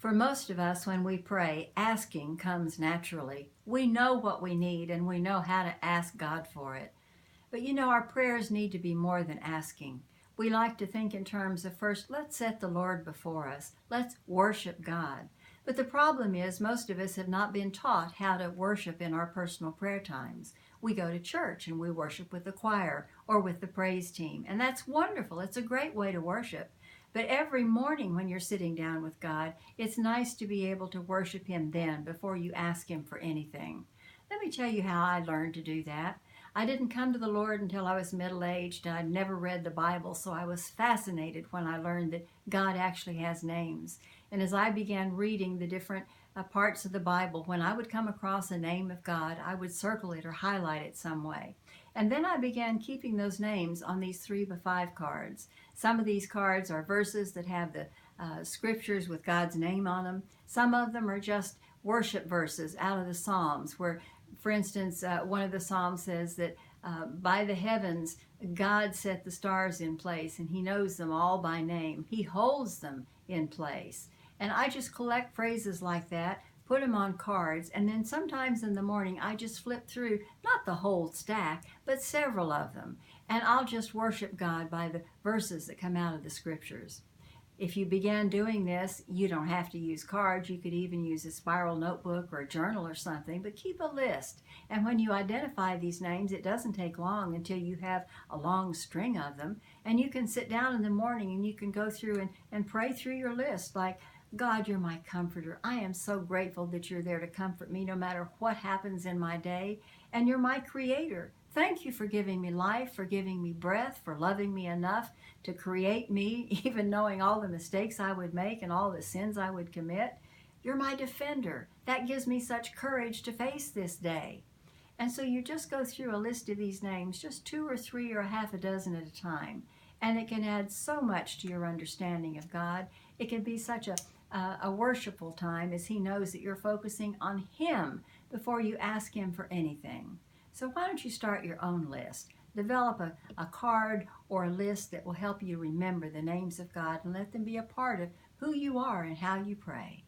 For most of us, when we pray, asking comes naturally. We know what we need and we know how to ask God for it. But our prayers need to be more than asking. We like to think in terms of first, let's set the Lord before us. Let's worship God. But the problem is, most of us have not been taught how to worship in our personal prayer times. We go to church and we worship with the choir or with the praise team. And that's wonderful. It's a great way to worship. But every morning when you're sitting down with God, it's nice to be able to worship Him then before you ask Him for anything. Let me tell you how I learned to do that. I didn't come to the Lord until I was middle-aged. I'd never read the Bible, so I was fascinated when I learned that God actually has names. And as I began reading the different parts of the Bible, when I would come across a name of God, I would circle it or highlight it some way. And then I began keeping those names on these 3x5 cards. Some of these cards are verses that have the scriptures with God's name on them. Some of them are just worship verses out of the Psalms where, for instance, one of the Psalms says that by the heavens, God set the stars in place and He knows them all by name. He holds them in place. And I just collect phrases like that, put them on cards, and then sometimes in the morning I just flip through, not the whole stack, but several of them. And I'll just worship God by the verses that come out of the scriptures. If you began doing this, you don't have to use cards. You could even use a spiral notebook or a journal or something, but keep a list. And when you identify these names, it doesn't take long until you have a long string of them. And you can sit down in the morning and you can go through and pray through your list like, God, you're my comforter. I am so grateful that you're there to comfort me no matter what happens in my day. And you're my creator. Thank you for giving me life, for giving me breath, for loving me enough to create me, even knowing all the mistakes I would make and all the sins I would commit. You're my defender. That gives me such courage to face this day. And so you just go through a list of these names, just 2 or 3 or a half a dozen at a time. And it can add so much to your understanding of God. It can be such a worshipful time as He knows that you're focusing on Him before you ask Him for anything. So why don't you start your own list? Develop a card or a list that will help you remember the names of God and let them be a part of who you are and how you pray.